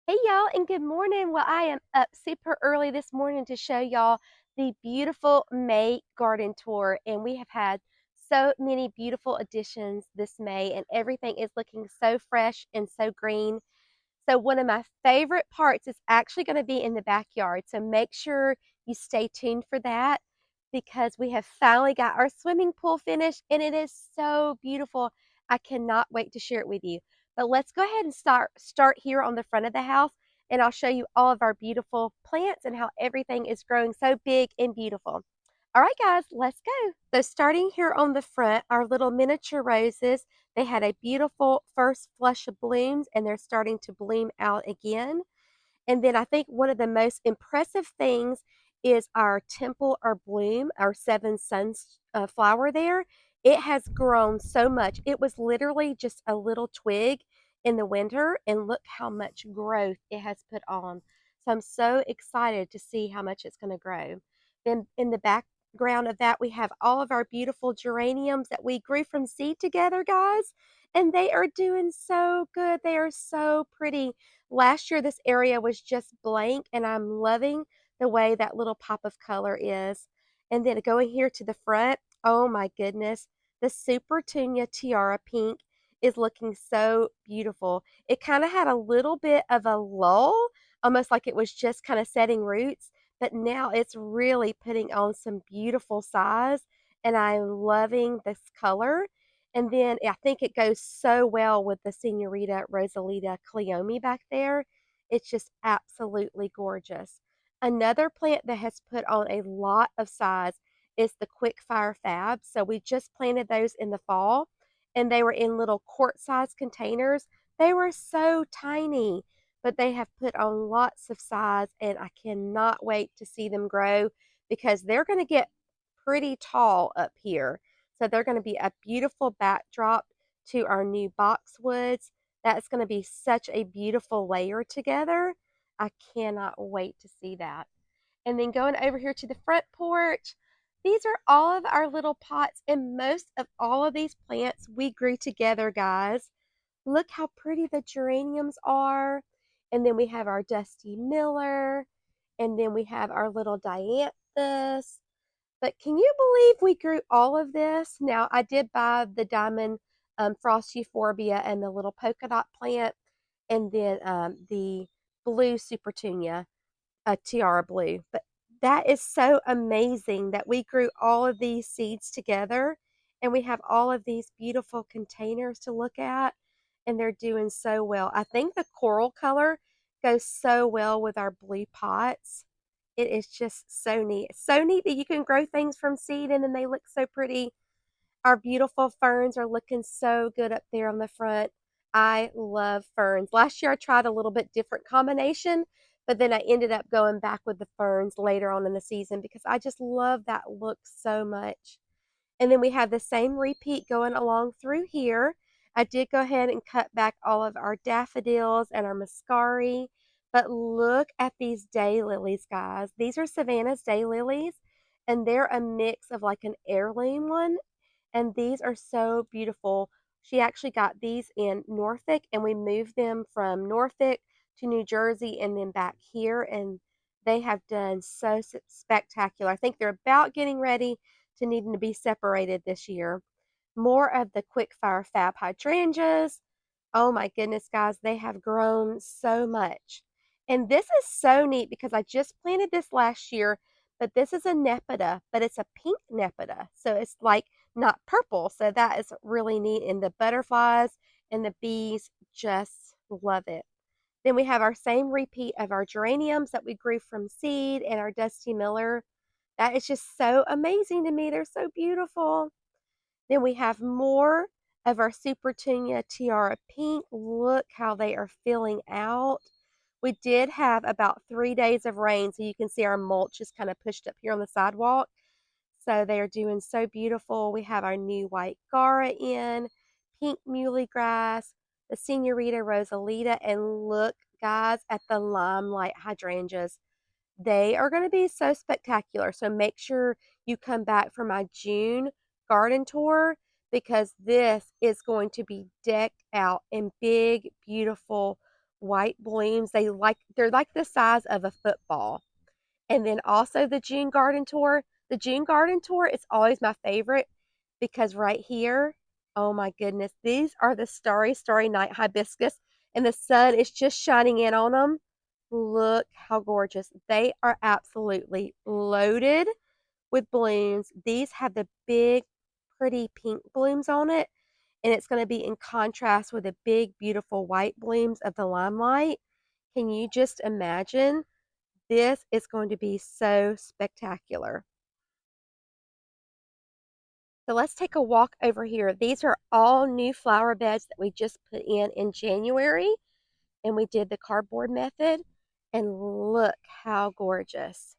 Hey y'all, and good morning. Well, I am up super early this morning to show y'all the beautiful May garden tour, and we have had so many beautiful additions this May, and everything is looking so fresh and so green. So, one of my favorite parts is actually going to be in the backyard. So, make sure you stay tuned for that because we have finally got our swimming pool finished and it is so beautiful. I cannot wait to share it with you. But let's go ahead and start here on the front of the house and I'll show you all of our beautiful plants and how everything is growing so big and beautiful. All right, guys, let's go. So, starting here on the front, our little miniature roses, they had a beautiful first flush of blooms and they're starting to bloom out again. And then I think one of the most impressive things is our temple or bloom, our seven suns flower there. It has grown so much. It was literally just a little twig in the winter, and look how much growth it has put on. So I'm so excited to see how much it's going to grow. Then in the background of that, we have all of our beautiful geraniums that we grew from seed together, guys. And they are doing so good. They are so pretty. Last year, this area was just blank, and I'm loving the way that little pop of color is. And then going here to the front, oh my goodness, the Super Tunia Tiara Pink is looking so beautiful. It kind of had a little bit of a lull, almost like it was just kind of setting roots, but now it's really putting on some beautiful size, and I'm loving this color. And then I think it goes so well with the Senorita Rosalita Cleome back there. It's just absolutely gorgeous. Another plant that has put on a lot of size is the Quick Fire Fab. So we just planted those in the fall and they were in little quart-sized containers. They were so tiny, but they have put on lots of size and I cannot wait to see them grow because they're going to get pretty tall up here. So they're going to be a beautiful backdrop to our new boxwoods. That's going to be such a beautiful layer together. I cannot wait to see that. And then going over here to the front porch, these are all of our little pots, and most of all of these plants we grew together, guys. Look how pretty the geraniums are. And then we have our Dusty Miller, and then we have our little dianthus. But can you believe we grew all of this? Now, I did buy the diamond frost euphorbia and the little polka dot plant, and then the blue supertunia, tiara blue. But that is so amazing that we grew all of these seeds together, and we have all of these beautiful containers to look at, and they're doing so well. I think the coral color goes so well with our blue pots. It is just so neat. It's so neat that you can grow things from seed and then they look so pretty. Our beautiful ferns are looking so good up there on the front. I love ferns. Last year I tried a little bit different combination, but then I ended up going back with the ferns later on in the season because I just love that look so much. And then we have the same repeat going along through here. I did go ahead and cut back all of our daffodils and our muscari. But look at these daylilies, guys. These are Savannah's daylilies, and they're a mix of like an heirloom one. And these are so beautiful. She actually got these in Norfolk, and we moved them from Norfolk to New Jersey and then back here. And they have done so spectacular. I think they're about getting ready to needing to be separated this year. More of the quick fire fab hydrangeas. Oh my goodness, guys, they have grown so much. And this is so neat because I just planted this last year, but this is a nepeta, but it's a pink nepeta. So it's like not purple. So that is really neat. And the butterflies and the bees just love it. Then we have our same repeat of our geraniums that we grew from seed and our Dusty Miller. That is just so amazing to me. They're so beautiful. Then we have more of our Supertunia Tiara Pink. Look how they are filling out. We did have about 3 days of rain, so you can see our mulch is kind of pushed up here on the sidewalk. So they are doing so beautiful. We have our new white Gara in, pink muley grass, the Senorita Rosalita, and look, guys, at the limelight hydrangeas. They are going to be so spectacular. So make sure you come back for my June garden tour because this is going to be decked out in big, beautiful white blooms. They're like the size of a football. And then also the June garden tour. The June garden tour is always my favorite because right here, oh my goodness, these are the starry night hibiscus, and the sun is just shining in on them. Look how gorgeous. They are absolutely loaded with blooms. These have the big, pretty pink blooms on it, and it's going to be in contrast with the big, beautiful white blooms of the limelight. Can you just imagine? This is going to be so spectacular. So let's take a walk over here. These are all new flower beds that we just put in January, and we did the cardboard method. And look how gorgeous.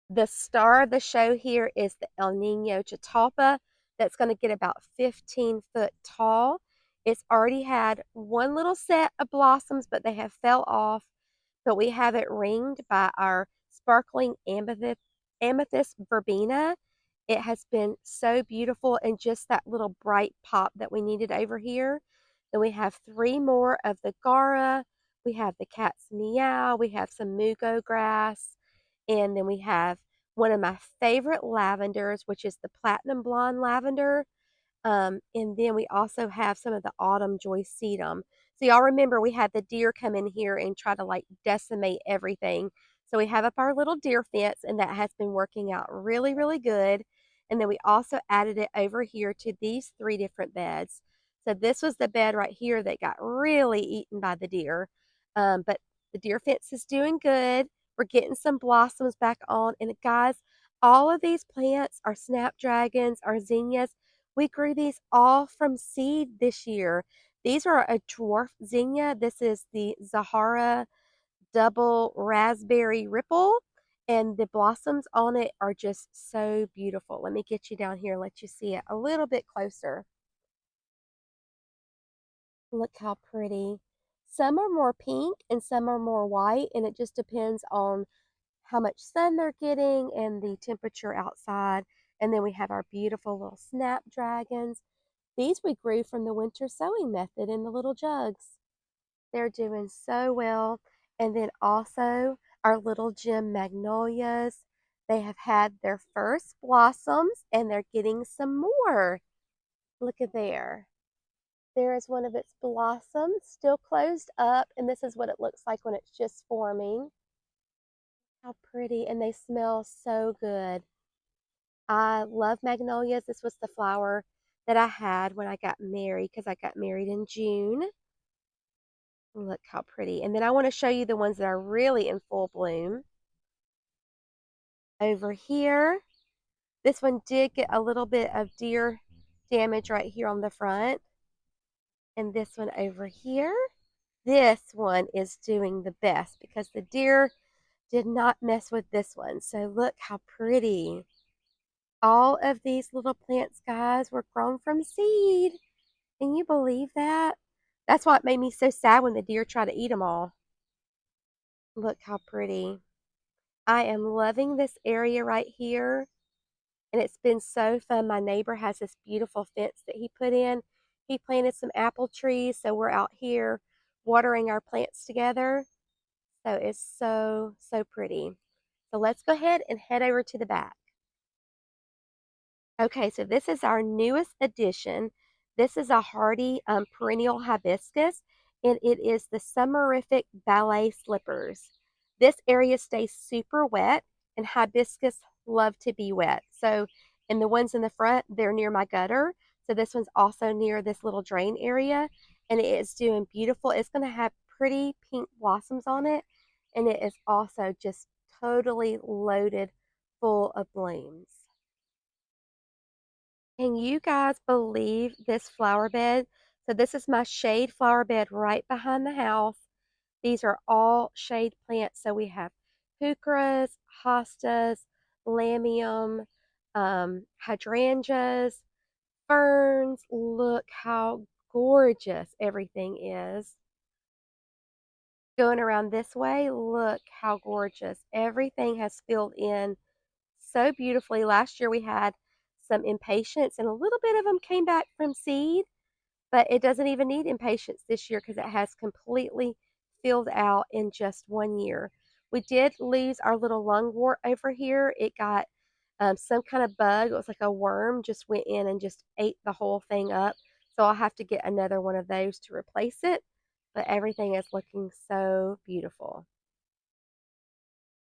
The star of the show here is the El Nino Chatalpa that's going to get about 15 foot tall. It's already had one little set of blossoms, but they have fell off. But we have it ringed by our sparkling amethyst verbena. It has been so beautiful and just that little bright pop that we needed over here. Then we have 3 more of the Gara. We have the cat's meow. We have some mugo grass. And then we have one of my favorite lavenders, which is the platinum blonde lavender. And then we also have some of the autumn joy sedum. So y'all remember we had the deer come in here and try to like decimate everything. So we have up our little deer fence, and that has been working out really, really good. And then we also added it over here to these 3 different beds. So this was the bed right here that got really eaten by the deer. But the deer fence is doing good. We're getting some blossoms back on. And guys, all of these plants are snapdragons, are zinnias. We grew these all from seed this year. These are a dwarf zinnia. This is the Zahara double raspberry ripple, and the blossoms on it are just so beautiful. Let me get you down here and let you see it a little bit closer. Look how pretty. Some are more pink and some are more white, and it just depends on how much sun they're getting and the temperature outside. And then we have our beautiful little snapdragons. These we grew from the winter sowing method in the little jugs. They're doing so well. And then also our little gem magnolias. They have had their first blossoms and they're getting some more. Look at there. There is one of its blossoms still closed up, and this is what it looks like when it's just forming. How pretty, and they smell so good. I love magnolias. This was the flower that I had when I got married because I got married in June. Look how pretty. And then I want to show you the ones that are really in full bloom. Over here, this one did get a little bit of deer damage right here on the front. And this one over here, this one is doing the best because the deer did not mess with this one. So look how pretty. All of these little plants, guys, were grown from seed. Can you believe that? That's why it made me so sad when the deer tried to eat them all. Look how pretty. I am loving this area right here, and it's been so fun. My neighbor has this beautiful fence that he put in. He planted some apple trees, so we're out here watering our plants together. So it's so, so pretty. So let's go ahead and head over to the back. Okay, so this is our newest addition. This is a hardy perennial hibiscus, and it is the Summerific Ballet Slippers. This area stays super wet, and hibiscus love to be wet. So, and the ones in the front, they're near my gutter. So this one's also near this little drain area, and it is doing beautiful. It's going to have pretty pink blossoms on it, and it is also just totally loaded full of blooms. Can you guys believe this flower bed? So this is my shade flower bed right behind the house. These are all shade plants. So we have heucheras, hostas, lamium, hydrangeas, ferns. Look how gorgeous everything is. Going around this way, look how gorgeous. Everything has filled in so beautifully. Last year we had some impatiens, and a little bit of them came back from seed. but it doesn't even need impatiens this year because it has completely filled out in just 1 year. We did lose our little lungwort over here. It got some kind of bug. It was like a worm just went in and just ate the whole thing up. So I'll have to get another one of those to replace it. But everything is looking so beautiful.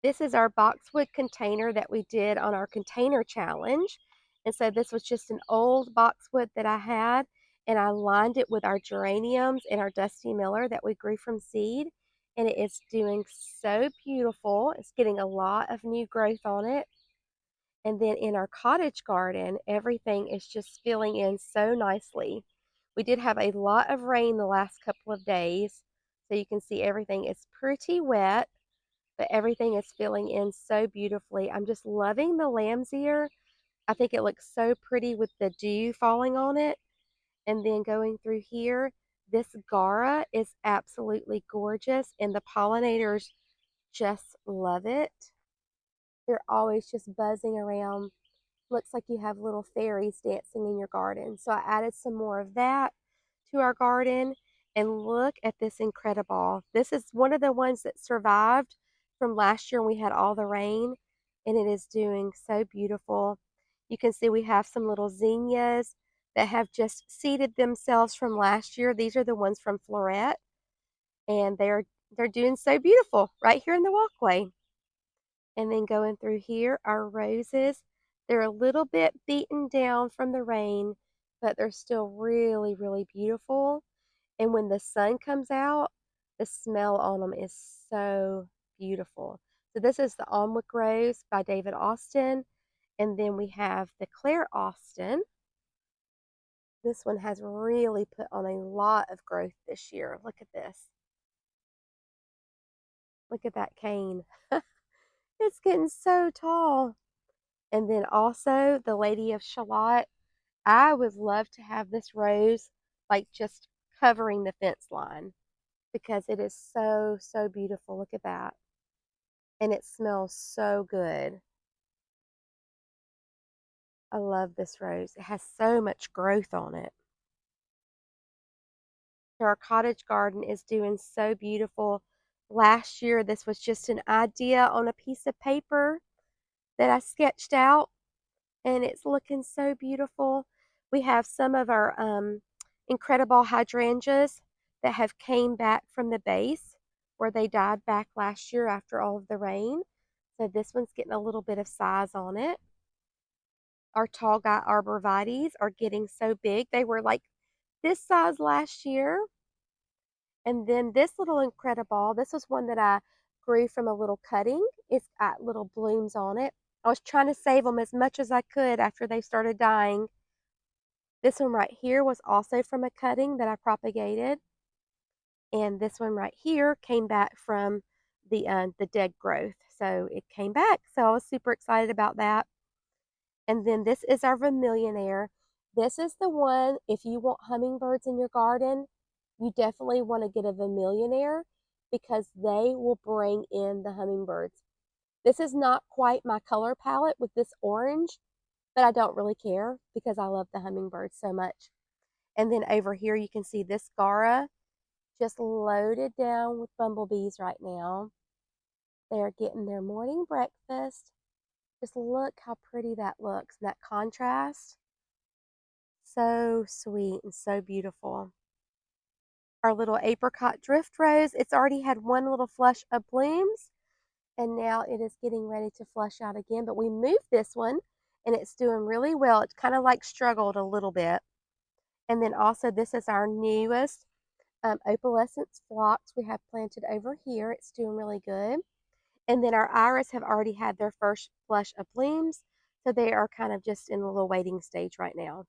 This is our boxwood container that we did on our container challenge. And so this was just an old boxwood that I had, and I lined it with our geraniums and our Dusty Miller that we grew from seed. And it is doing so beautiful. It's getting a lot of new growth on it. And then in our cottage garden, everything is just filling in so nicely. We did have a lot of rain the last couple of days, so you can see everything is pretty wet, but everything is filling in so beautifully. I'm just loving the lamb's ear. I think it looks so pretty with the dew falling on it. And then going through here, this Gara is absolutely gorgeous, and the pollinators just love it. They're always just buzzing around. Looks like you have little fairies dancing in your garden. So I added some more of that to our garden. And look at this incredible. This is one of the ones that survived from last year when we had all the rain. And it is doing so beautiful. You can see we have some little zinnias that have just seeded themselves from last year. These are the ones from Floret. And they're doing so beautiful right here in the walkway. And then going through here, our roses, they're a little bit beaten down from the rain, but they're still really, really beautiful. And when the sun comes out, the smell on them is so beautiful. So this is the Almwick Rose by David Austin. And then we have the Claire Austin. This one has really put on a lot of growth this year. Look at this. Look at that cane. It's getting so tall. And then also the Lady of Shalott. I would love to have this rose like just covering the fence line because it is so, so beautiful. Look at that. And it smells so good. I love this rose. It has so much growth on it. Our cottage garden is doing so beautiful. Last year, this was just an idea on a piece of paper that I sketched out, and it's looking so beautiful. We have some of our incredible hydrangeas that have came back from the base where they died back last year after all of the rain. So this one's getting a little bit of size on it. Our tall guy arborvitaes are getting so big. They were like this size last year. And then this little incredible, this was one that I grew from a little cutting. It's got little blooms on it. I was trying to save them as much as I could after they started dying. This one right here was also from a cutting that I propagated. And this one right here came back from the dead growth. So it came back. So I was super excited about that. And then this is our vermillionaire. This is the one, if you want hummingbirds in your garden, you definitely want to get a vermillionaire because they will bring in the hummingbirds. This is not quite my color palette with this orange, but I don't really care because I love the hummingbirds so much. And then over here you can see this Gara just loaded down with bumblebees right now. They are getting their morning breakfast. Just look how pretty that looks, and that contrast. So sweet and so beautiful. Our little apricot drift rose, it's already had one little flush of blooms, and now it is getting ready to flush out again. But we moved this one, and it's doing really well. It's kind of like struggled a little bit. And then also this is our newest opalescence phlox we have planted over here. It's doing really good. And then our iris have already had their first flush of blooms, so they are kind of just in a little waiting stage right now.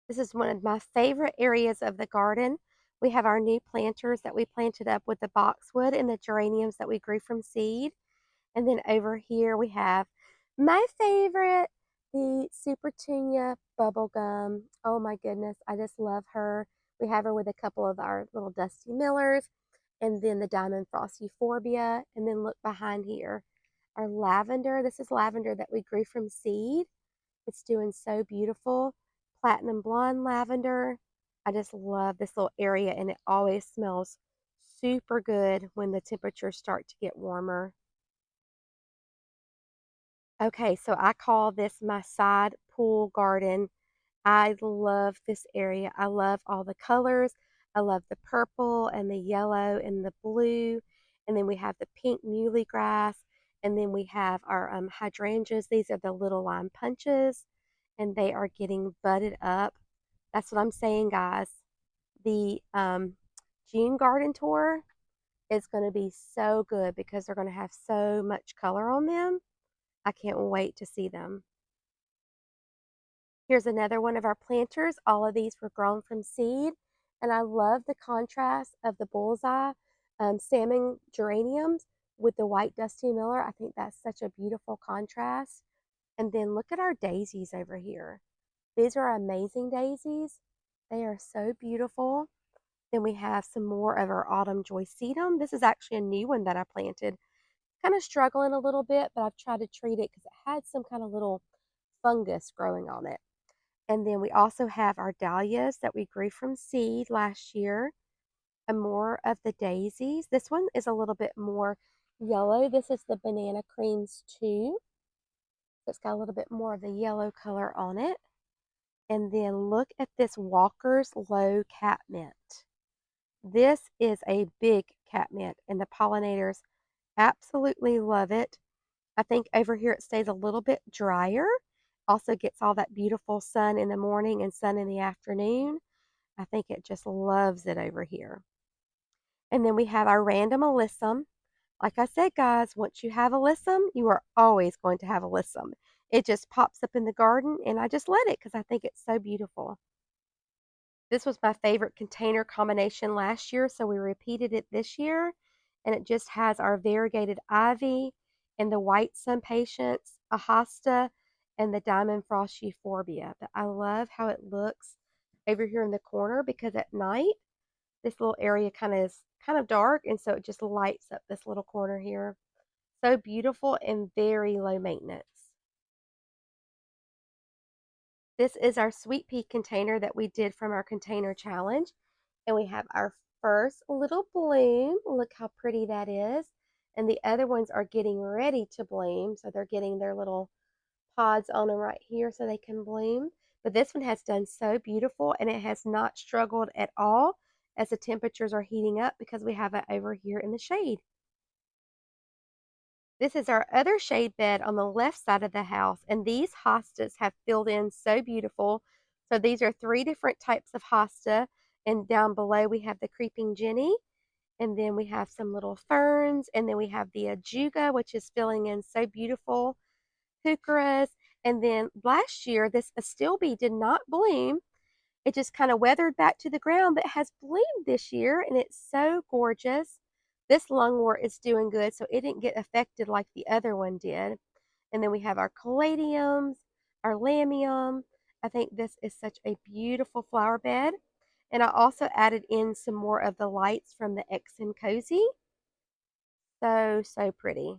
This is one of my favorite areas of the garden. We have our new planters that we planted up with the boxwood and the geraniums that we grew from seed. And then over here we have my favorite, the Supertunia bubblegum. Oh my goodness, I just love her. We have her with a couple of our little Dusty Millers, and then the Diamond Frost Euphorbia. And then look behind here, our lavender. This is lavender that we grew from seed. It's doing so beautiful. Platinum blonde lavender. I just love this little area, and it always smells super good when the temperatures start to get warmer. Okay, so I call this my side pool garden. I love this area. I love all the colors. I love the purple and the yellow and the blue. And then we have the pink muley grass. And then we have our hydrangeas. These are the little lime punches, and they are getting budded up. That's what I'm saying, guys. The June garden tour is going to be so good because they're going to have so much color on them. I can't wait to see them. Here's another one of our planters. All of these were grown from seed, and I love the contrast of the bullseye salmon geraniums with the white Dusty Miller. I think that's such a beautiful contrast. And then look at our daisies over here. These are amazing daisies. They are so beautiful. Then we have some more of our autumn joycetum. This is actually a new one that I planted. Kind of struggling a little bit, but I've tried to treat it because it had some kind of little fungus growing on it. And then we also have our dahlias that we grew from seed last year, and more of the daisies. This one is a little bit more yellow. This is the banana creams too. It's got a little bit more of the yellow color on it. And then look at this Walker's Low catmint. This is a big catmint, and the pollinators absolutely love it. I think over here it stays a little bit drier. Also gets all that beautiful sun in the morning and sun in the afternoon. I think it just loves it over here. And then we have our random alyssum. Like I said, guys, once you have alyssum, you are always going to have alyssum. It just pops up in the garden, and I just let it because I think it's so beautiful. This was my favorite container combination last year, so we repeated it this year. And it just has our variegated ivy and the white sun patience, a hosta, and the diamond frost euphorbia. But I love how it looks over here in the corner because at night, this little area is kind of dark, and so it just lights up this little corner here. So beautiful and very low maintenance. This is our sweet pea container that we did from our container challenge. And we have our first little bloom. Look how pretty that is. And the other ones are getting ready to bloom. So they're getting their little pods on them right here so they can bloom. But this one has done so beautiful, and it has not struggled at all as the temperatures are heating up because we have it over here in the shade. This is our other shade bed on the left side of the house, and these hostas have filled in so beautiful. So these are 3 different types of hosta, and down below we have the creeping Jenny, and then we have some little ferns, and then we have the ajuga, which is filling in so beautiful, heucheras, and then last year this astilbe did not bloom. It just kind of weathered back to the ground, but has bloomed this year, and it's so gorgeous. This lungwort is doing good, so it didn't get affected like the other one did. And then we have our caladiums, our lamium. I think this is such a beautiful flower bed. And I also added in some more of the lights from the X and Cosy. So, so pretty.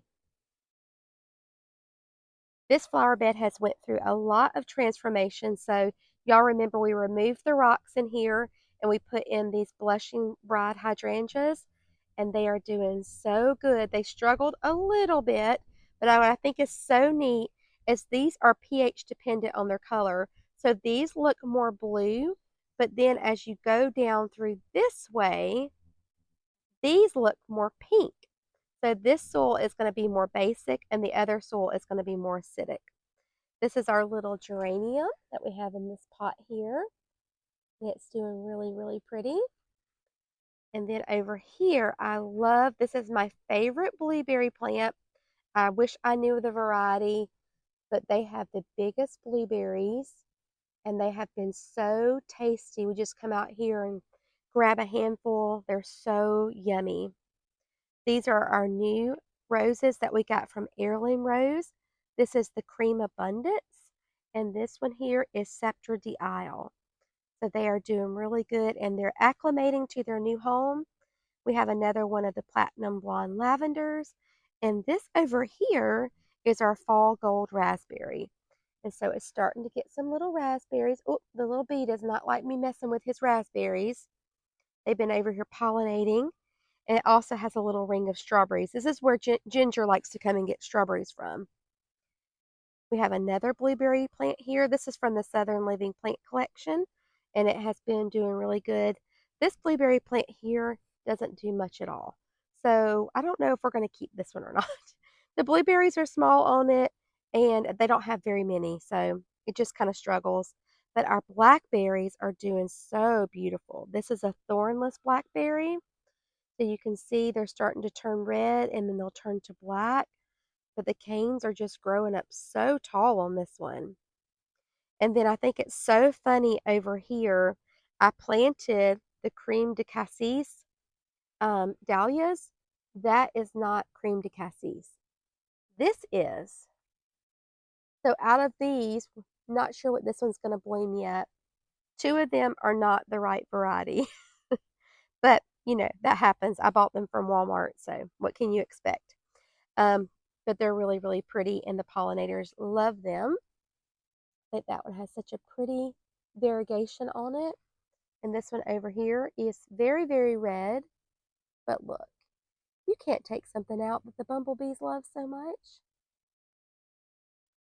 This flower bed has went through a lot of transformation. So y'all remember we removed the rocks in here and we put in these blushing bride hydrangeas, and they are doing so good. They struggled a little bit, but what I think is so neat is these are pH dependent on their color. So these look more blue, but then as you go down through this way, these look more pink. So this soil is going to be more basic, and the other soil is going to be more acidic. This is our little geranium that we have in this pot here. It's doing really, really pretty. And then over here, I love, this is my favorite blueberry plant. I wish I knew the variety, but they have the biggest blueberries, and they have been so tasty. We just come out here and grab a handful. They're so yummy. These are our new roses that we got from Heirloom Rose. This is the Cream Abundance, and this one here is Sceptre d'Isle. So they are doing really good, and they're acclimating to their new home. We have another one of the Platinum Blonde Lavenders, and this over here is our Fall Gold Raspberry. And so it's starting to get some little raspberries. Oh, the little bee does not like me messing with his raspberries. They've been over here pollinating. And it also has a little ring of strawberries. This is where Ginger likes to come and get strawberries from. We have another blueberry plant here. This is from the Southern Living Plant Collection, and it has been doing really good. This blueberry plant here doesn't do much at all. So I don't know if we're going to keep this one or not. The blueberries are small on it, and they don't have very many, so it just kind of struggles. But our blackberries are doing so beautiful. This is a thornless blackberry. So you can see they're starting to turn red and then they'll turn to black. But the canes are just growing up so tall on this one. And then I think it's so funny over here. I planted the cream de cassis dahlias. That is not cream de cassis. This is. So out of these, not sure what this one's going to bloom yet. Two of them are not the right variety. But, you know, that happens. I bought them from Walmart, so what can you expect? Um, but they're really, really pretty, and the pollinators love them. I think that one has such a pretty variegation on it. And this one over here is very, very red. But look, you can't take something out that the bumblebees love so much.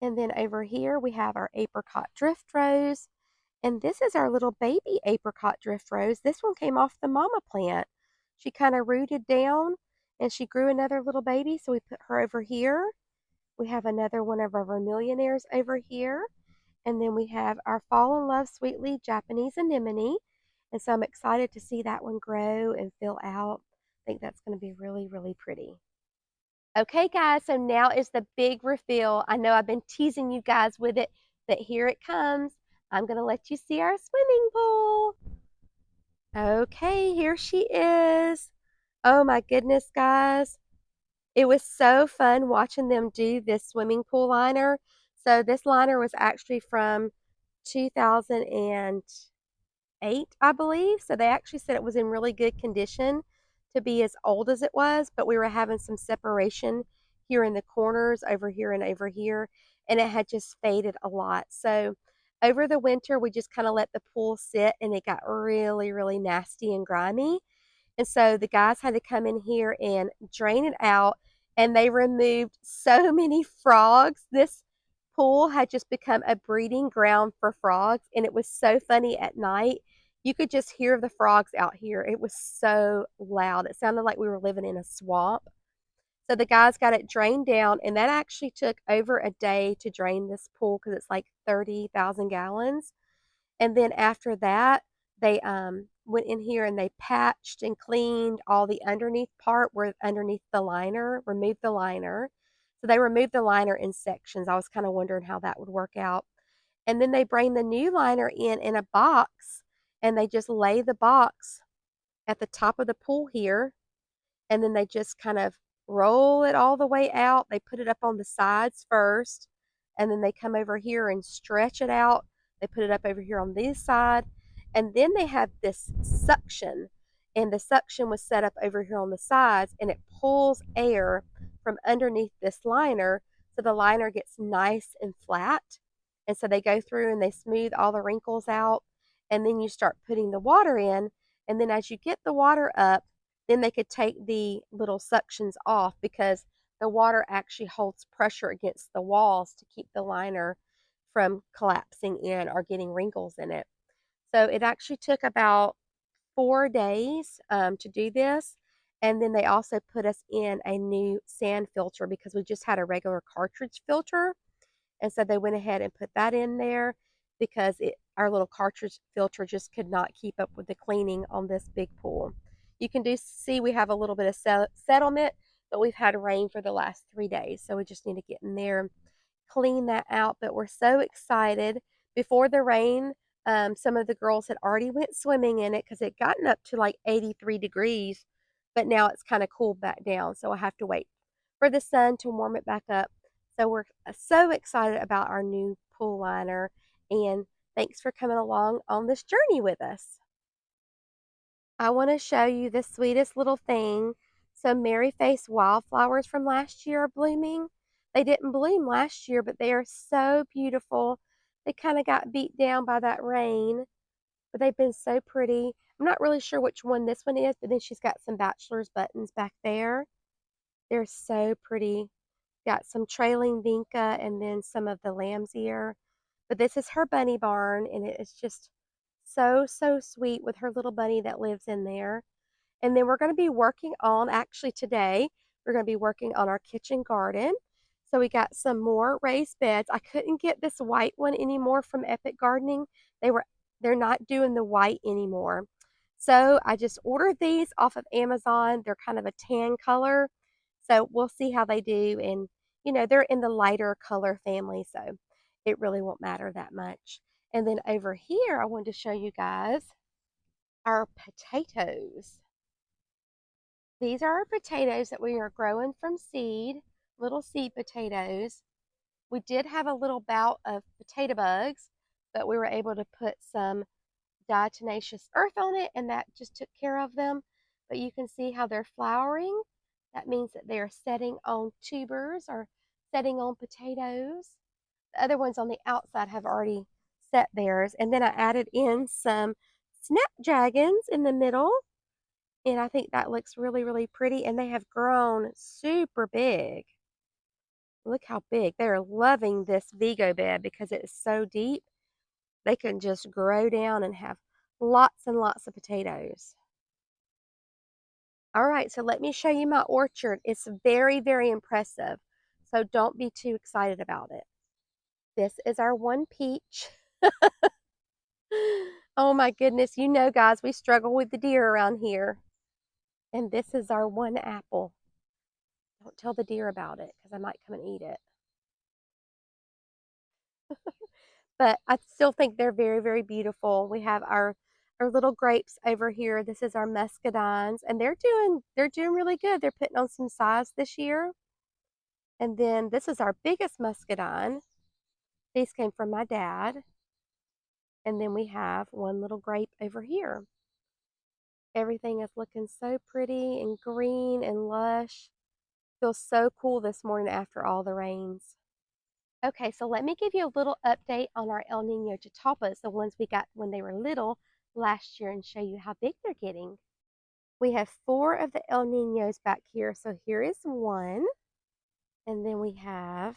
And then over here we have our apricot drift rose. And this is our little baby apricot drift rose. This one came off the mama plant. She kind of rooted down and she grew another little baby. So we put her over here. We have another one of our vermillionaires over here. And then we have our Fall in Love Sweetly Japanese Anemone. And so I'm excited to see that one grow and fill out. I think that's going to be really, really pretty. Okay, guys, so now is the big reveal. I know I've been teasing you guys with it, but here it comes. I'm going to let you see our swimming pool. Okay, here she is. Oh my goodness, guys. It was so fun watching them do this swimming pool liner. So this liner was actually from 2008, I believe. So they actually said it was in really good condition to be as old as it was, but we were having some separation here in the corners, over here and over here, and it had just faded a lot. So over the winter, we just kind of let the pool sit and it got really, really nasty and grimy. And so the guys had to come in here and drain it out, and they removed so many frogs. This pool had just become a breeding ground for frogs, and it was so funny at night. You could just hear the frogs out here. It was so loud. It sounded like we were living in a swamp. So the guys got it drained down, and that actually took over a day to drain this pool because it's like 30,000 gallons. And then after that, they went in here and they patched and cleaned all the underneath part where underneath the liner, removed the liner. So they removed the liner in sections. I was kind of wondering how that would work out. And then they bring the new liner in a box, and they just lay the box at the top of the pool here, and then they just kind of roll it all the way out. They put it up on the sides first, and then they come over here and stretch it out. They put it up over here on this side, and then they have this suction, and the suction was set up over here on the sides, and it pulls air from underneath this liner, so the liner gets nice and flat. And so they go through and they smooth all the wrinkles out, and then you start putting the water in, and then as you get the water up, then they could take the little suctions off because the water actually holds pressure against the walls to keep the liner from collapsing in or getting wrinkles in it. So it actually took about 4 days to do this. And then they also put us in a new sand filter because we just had a regular cartridge filter. And so they went ahead and put that in there because our little cartridge filter just could not keep up with the cleaning on this big pool. You can see we have a little bit of settlement, but we've had rain for the last 3 days. So we just need to get in there and clean that out. But we're so excited. Before the rain, some of the girls had already went swimming in it because it gotten up to like 83 degrees. But now it's kind of cooled back down. So I have to wait for the sun to warm it back up. So we're so excited about our new pool liner. And thanks for coming along on this journey with us. I want to show you the sweetest little thing. Some Merry Face wildflowers from last year are blooming. They didn't bloom last year, but they are so beautiful. They kind of got beat down by that rain, but they've been so pretty. I'm not really sure which one this one is, but then she's got some bachelor's buttons back there. They're so pretty. Got some trailing vinca and then some of the lamb's ear. But this is her bunny barn, and it is just so, so sweet with her little bunny that lives in there. And then we're going to be working on, actually today, we're going to be working on our kitchen garden. So we got some more raised beds. I couldn't get this white one anymore from Epic Gardening. They're not doing the white anymore. So I just ordered these off of Amazon. They're kind of a tan color. So we'll see how they do. And, they're in the lighter color family. So it really won't matter that much. And then over here, I wanted to show you guys our potatoes. These are our potatoes that we are growing from seed, little seed potatoes. We did have a little bout of potato bugs, but we were able to put some diatomaceous earth on it, and that just took care of them. But you can see how they're flowering. That means that they are setting on tubers or setting on potatoes. The other ones on the outside have already set theirs. And then I added in some snapdragons in the middle. And I think that looks really, really pretty. And they have grown super big. Look how big. They're loving this Vigo bed because it is so deep. They can just grow down and have lots and lots of potatoes. All right, so let me show you my orchard. It's very, very impressive. So don't be too excited about it. This is our one peach. Oh my goodness. Guys, we struggle with the deer around here. And this is our one apple. Don't tell the deer about it because I might come and eat it. But I still think they're very, very beautiful. We have our little grapes over here. This is our muscadines, and they're doing really good. They're putting on some size this year. And then this is our biggest muscadine. These came from my dad. And then we have one little grape over here. Everything is looking so pretty and green and lush. Feels so cool this morning after all the rains. Okay, so let me give you a little update on our El Nino jatapas, the ones we got when they were little last year, and show you how big they're getting. We have 4 of the El Ninos back here. So here is one, and then we have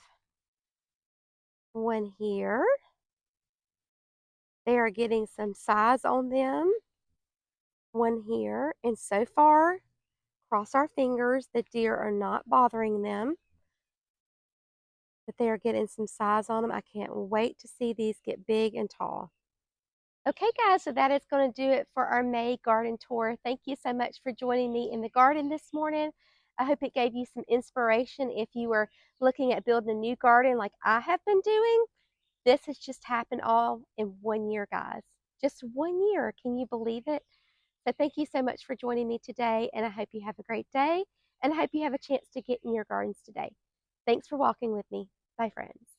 one here. They are getting some size on them. One here, and so far, cross our fingers, the deer are not bothering them, but they are getting some size on them. I can't wait to see these get big and tall. Okay, guys, so that is going to do it for our May garden tour. Thank you so much for joining me in the garden this morning. I hope it gave you some inspiration if you were looking at building a new garden like I have been doing. This has just happened all in 1 year, guys. Just 1 year. Can you believe it? So thank you so much for joining me today, and I hope you have a great day, and I hope you have a chance to get in your gardens today. Thanks for walking with me. Bye, friends.